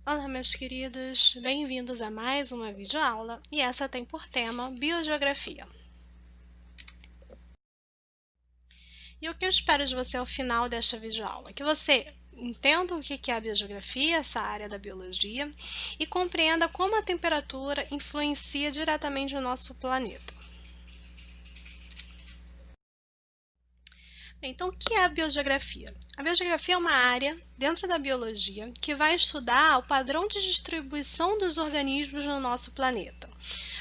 Olá, meus queridos, bem-vindos a mais uma videoaula e essa tem por tema Biogeografia. E o que eu espero de você ao final desta videoaula? Que você entenda o que é a biogeografia, essa área da biologia, e compreenda como a temperatura influencia diretamente o nosso planeta. Então, o que é a biogeografia? A biogeografia é uma área dentro da biologia que vai estudar o padrão de distribuição dos organismos no nosso planeta,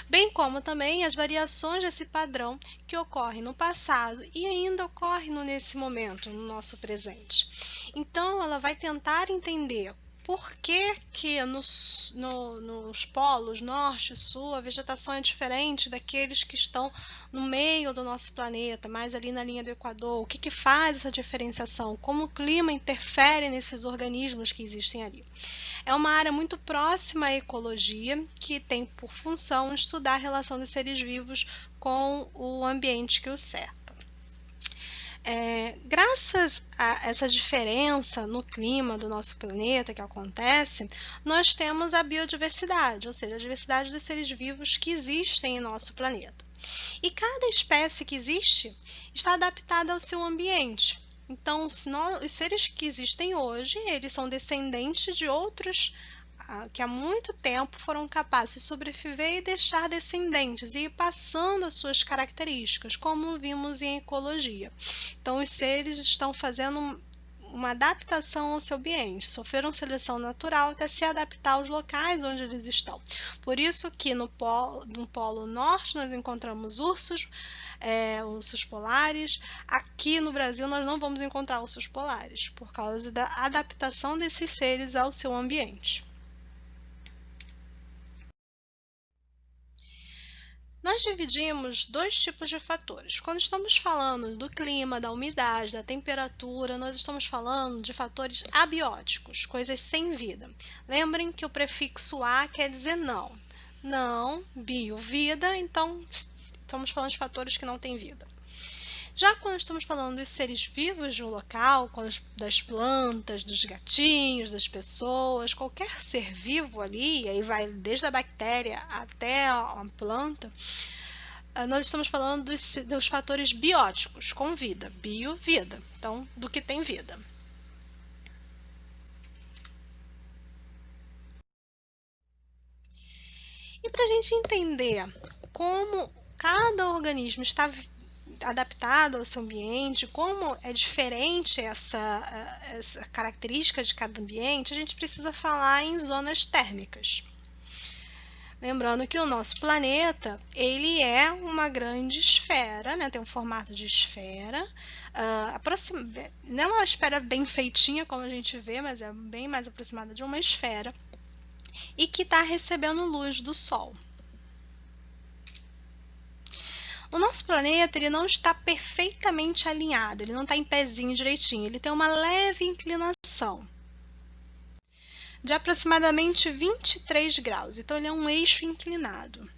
bem como também as variações desse padrão que ocorrem no passado e ainda ocorrem nesse momento, no nosso presente. Então, ela vai tentar entender por que nos polos norte e sul a vegetação é diferente daqueles que estão no meio do nosso planeta, mais ali na linha do Equador. O que faz essa diferenciação? Como o clima interfere nesses organismos que existem ali? É uma área muito próxima à ecologia, que tem por função estudar a relação dos seres vivos com o ambiente que os cerca. Graças a essa diferença no clima do nosso planeta que acontece, nós temos a biodiversidade, ou seja, a diversidade dos seres vivos que existem em nosso planeta. E cada espécie que existe está adaptada ao seu ambiente. Então, os seres que existem hoje, eles são descendentes de outros que há muito tempo foram capazes de sobreviver e deixar descendentes e ir passando as suas características, como vimos em ecologia. Então, os seres estão fazendo uma adaptação ao seu ambiente, sofreram seleção natural até se adaptar aos locais onde eles estão. Por isso que no polo norte nós encontramos ursos polares. Aqui no Brasil nós não vamos encontrar ursos polares, por causa da adaptação desses seres ao seu ambiente. Nós dividimos dois tipos de fatores. Quando estamos falando do clima, da umidade, da temperatura, nós estamos falando de fatores abióticos, coisas sem vida. Lembrem que o prefixo a quer dizer não. Não, bio, vida, então estamos falando de fatores que não têm vida. Já quando estamos falando dos seres vivos de um local, das plantas, dos gatinhos, das pessoas, qualquer ser vivo ali, aí vai desde a bactéria até a planta, nós estamos falando dos fatores bióticos, com vida, bio, vida, então do que tem vida. E para a gente entender como cada organismo está adaptado ao seu ambiente, como é diferente essa característica de cada ambiente, a gente precisa falar em zonas térmicas. Lembrando que o nosso planeta, ele é uma grande esfera, né? Tem um formato de esfera, não é uma esfera bem feitinha como a gente vê, mas é bem mais aproximada de uma esfera, e que está recebendo luz do Sol. O nosso planeta ele não está perfeitamente alinhado, ele não está em pezinho direitinho, ele tem uma leve inclinação de aproximadamente 23 graus, então ele é um eixo inclinado.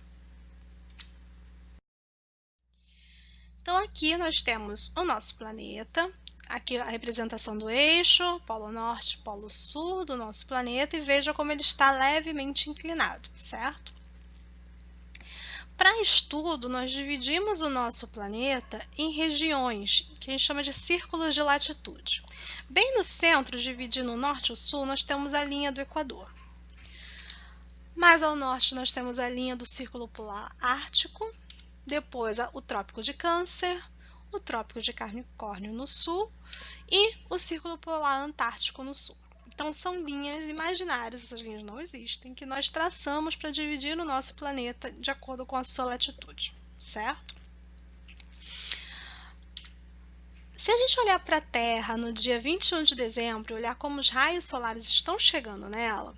Então aqui nós temos o nosso planeta, aqui a representação do eixo, polo norte, polo sul do nosso planeta, e veja como ele está levemente inclinado, certo? Para estudo, nós dividimos o nosso planeta em regiões, que a gente chama de círculos de latitude. Bem no centro, dividindo o norte e o sul, nós temos a linha do Equador. Mais ao norte, nós temos a linha do Círculo Polar Ártico, depois o Trópico de Câncer, o Trópico de Capricórnio no sul e o Círculo Polar Antártico no sul. Então, são linhas imaginárias, essas linhas não existem, que nós traçamos para dividir o nosso planeta de acordo com a sua latitude, certo? Se a gente olhar para a Terra no dia 21 de dezembro e olhar como os raios solares estão chegando nela,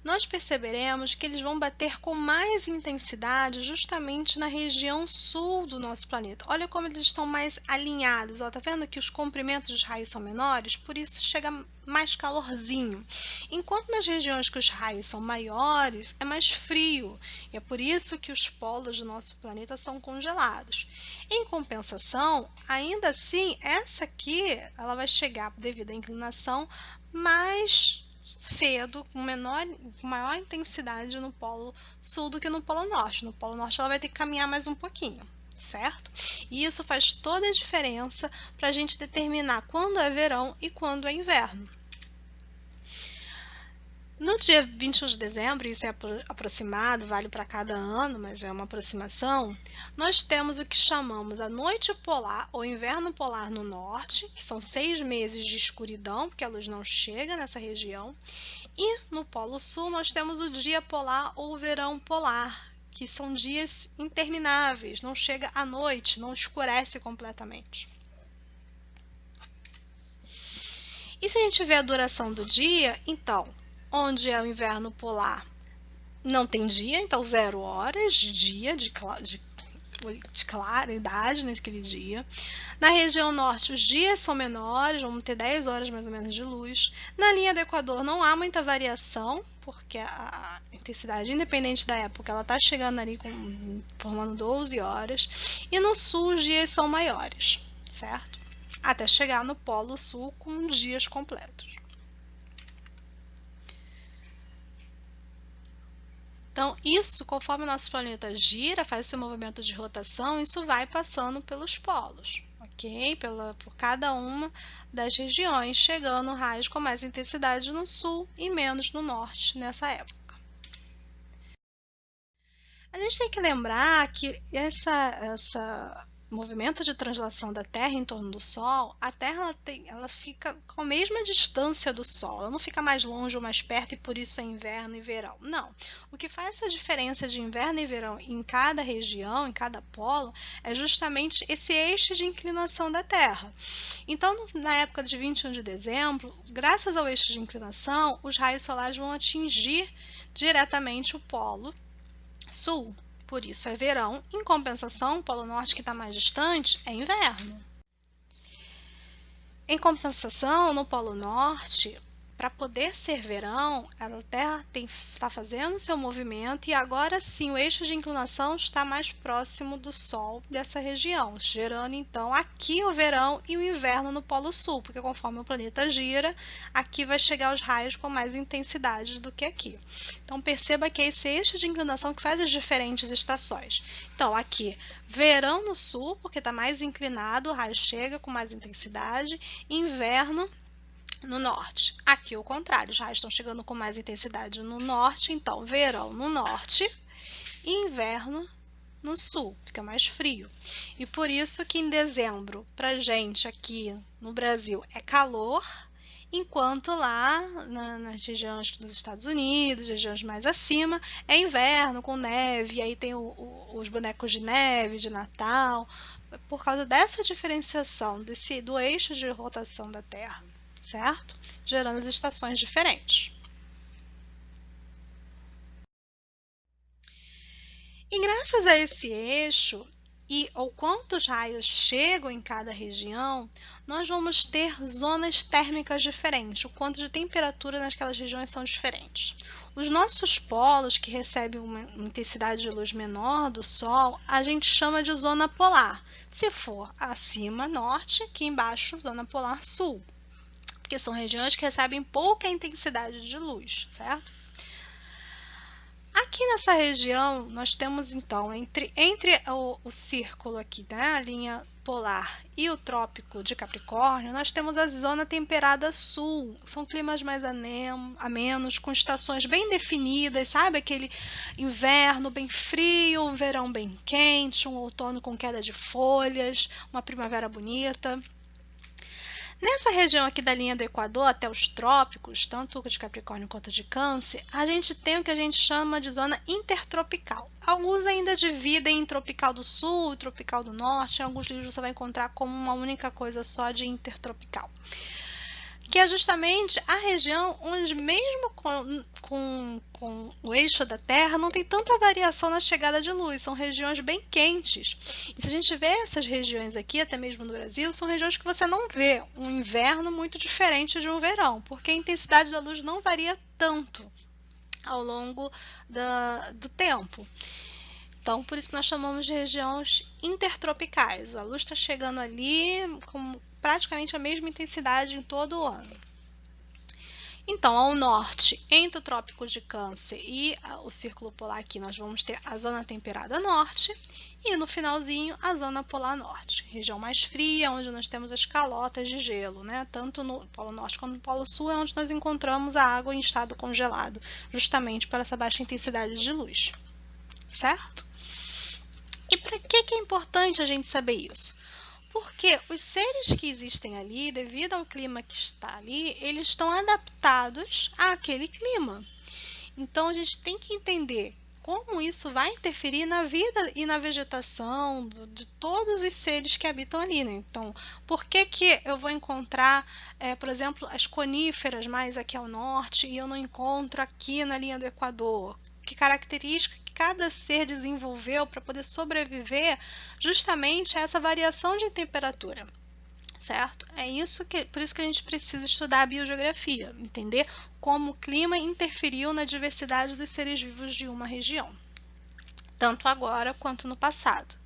nós perceberemos que eles vão bater com mais intensidade justamente na região sul do nosso planeta. Olha como eles estão mais alinhados. Está vendo que os comprimentos dos raios são menores? Por isso chega mais calorzinho. Enquanto nas regiões que os raios são maiores, é mais frio. E é por isso que os polos do nosso planeta são congelados. Em compensação, ainda assim, essa aqui ela vai chegar, devido à inclinação, mais cedo, com maior intensidade no Polo Sul do que no Polo Norte. No Polo Norte ela vai ter que caminhar mais um pouquinho, certo? E isso faz toda a diferença para a gente determinar quando é verão e quando é inverno. No dia 21 de dezembro, isso é aproximado, vale para cada ano, mas é uma aproximação, nós temos o que chamamos a noite polar ou inverno polar no norte, que são 6 meses de escuridão, porque a luz não chega nessa região, e no Polo Sul nós temos o dia polar ou o verão polar, que são dias intermináveis, não chega à noite, não escurece completamente. E se a gente vê a duração do dia, então, onde é o inverno polar, não tem dia, então 0 horas de dia, de claridade naquele dia. Na região norte, os dias são menores, vamos ter 10 horas mais ou menos de luz. Na linha do Equador não há muita variação, porque a intensidade, independente da época, ela está chegando ali formando 12 horas. E no sul, os dias são maiores, certo? Até chegar no Polo Sul com dias completos. Então, isso, conforme o nosso planeta gira, faz esse movimento de rotação, isso vai passando pelos polos, ok? Por cada uma das regiões, chegando raios com mais intensidade no sul e menos no norte nessa época. A gente tem que lembrar que essa movimento de translação da Terra em torno do Sol, a Terra ela fica com a mesma distância do Sol, ela não fica mais longe ou mais perto e por isso é inverno e verão. Não. O que faz essa diferença de inverno e verão em cada região, em cada polo, é justamente esse eixo de inclinação da Terra. Então, na época de 21 de dezembro, graças ao eixo de inclinação, os raios solares vão atingir diretamente o Polo Sul. Por isso é verão. Em compensação, o Polo Norte, que está mais distante, é inverno. Em compensação, no Polo Norte, para poder ser verão, a Terra está fazendo seu movimento e agora sim o eixo de inclinação está mais próximo do Sol dessa região, gerando então aqui o verão e o inverno no Polo Sul, porque conforme o planeta gira, aqui vai chegar os raios com mais intensidade do que aqui. Então perceba que é esse eixo de inclinação que faz as diferentes estações. Então aqui, verão no sul, porque está mais inclinado, o raio chega com mais intensidade, inverno no norte. Aqui o contrário, os raios estão chegando com mais intensidade no norte, então verão no norte e inverno no sul, fica mais frio. E por isso que em dezembro, pra gente aqui no Brasil, é calor, enquanto lá nas regiões dos Estados Unidos, regiões mais acima, é inverno com neve, e aí tem os bonecos de neve de Natal, por causa dessa diferenciação do eixo de rotação da Terra, certo? Gerando as estações diferentes. E graças a esse eixo e ao quantos raios chegam em cada região, nós vamos ter zonas térmicas diferentes, o quanto de temperatura naquelas regiões são diferentes. Os nossos polos, que recebem uma intensidade de luz menor do Sol, a gente chama de zona polar. Se for acima, norte, aqui embaixo, zona polar sul, porque são regiões que recebem pouca intensidade de luz, certo? Aqui nessa região, nós temos então, entre o círculo aqui, né, a linha polar e o trópico de Capricórnio, nós temos a zona temperada sul. São climas mais amenos, com estações bem definidas, sabe? Aquele inverno bem frio, um verão bem quente, um outono com queda de folhas, uma primavera bonita. Nessa região aqui da linha do Equador até os trópicos, tanto de Capricórnio quanto de Câncer, a gente tem o que a gente chama de zona intertropical. Alguns ainda dividem em tropical do sul e tropical do norte, em alguns livros você vai encontrar como uma única coisa só de intertropical. Que é justamente a região onde mesmo com o eixo da Terra não tem tanta variação na chegada de luz, são regiões bem quentes. E se a gente vê essas regiões aqui, até mesmo no Brasil, são regiões que você não vê um inverno muito diferente de um verão, porque a intensidade da luz não varia tanto ao longo do tempo. Então, por isso nós chamamos de regiões intertropicais. A luz está chegando ali com praticamente a mesma intensidade em todo o ano. Então, ao norte, entre o Trópico de Câncer e o Círculo Polar aqui, nós vamos ter a zona temperada norte e no finalzinho a zona polar norte, região mais fria, onde nós temos as calotas de gelo, né? Tanto no Polo Norte quanto no Polo Sul é onde nós encontramos a água em estado congelado, justamente por essa baixa intensidade de luz, certo? E para que é importante a gente saber isso? Porque os seres que existem ali, devido ao clima que está ali, eles estão adaptados àquele clima. Então, a gente tem que entender como isso vai interferir na vida e na vegetação de todos os seres que habitam ali, né? Então, por que que eu vou encontrar, por exemplo, as coníferas mais aqui ao norte e eu não encontro aqui na linha do Equador? Que característica que cada ser desenvolveu para poder sobreviver justamente a essa variação de temperatura, certo? Por isso que a gente precisa estudar a biogeografia, entender como o clima interferiu na diversidade dos seres vivos de uma região, tanto agora quanto no passado.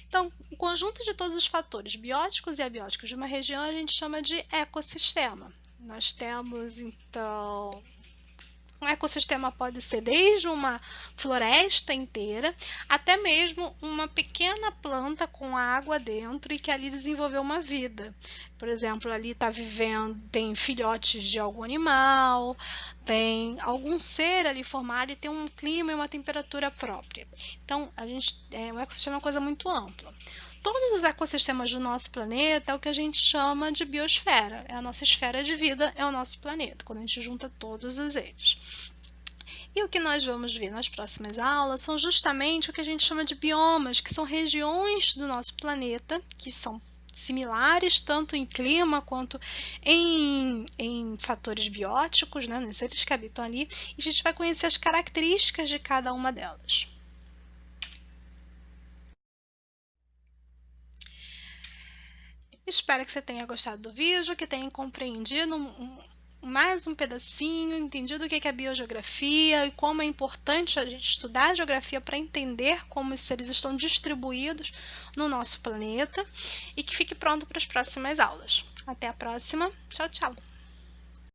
Então, o conjunto de todos os fatores bióticos e abióticos de uma região a gente chama de ecossistema. Nós temos, então, um ecossistema pode ser desde uma floresta inteira até mesmo uma pequena planta com água dentro e que ali desenvolveu uma vida. Por exemplo, ali está vivendo, tem filhotes de algum animal, tem algum ser ali formado e tem um clima e uma temperatura própria. Então, o ecossistema é uma coisa muito ampla. Todos os ecossistemas do nosso planeta é o que a gente chama de biosfera. É a nossa esfera de vida, é o nosso planeta, quando a gente junta todos eles. E o que nós vamos ver nas próximas aulas são justamente o que a gente chama de biomas, que são regiões do nosso planeta, que são similares tanto em clima quanto em fatores bióticos, né, nos seres que habitam ali, e a gente vai conhecer as características de cada uma delas. Espero que você tenha gostado do vídeo, que tenha compreendido mais um pedacinho, entendido o que é a biogeografia e como é importante a gente estudar a geografia para entender como os seres estão distribuídos no nosso planeta e que fique pronto para as próximas aulas. Até a próxima. Tchau, tchau!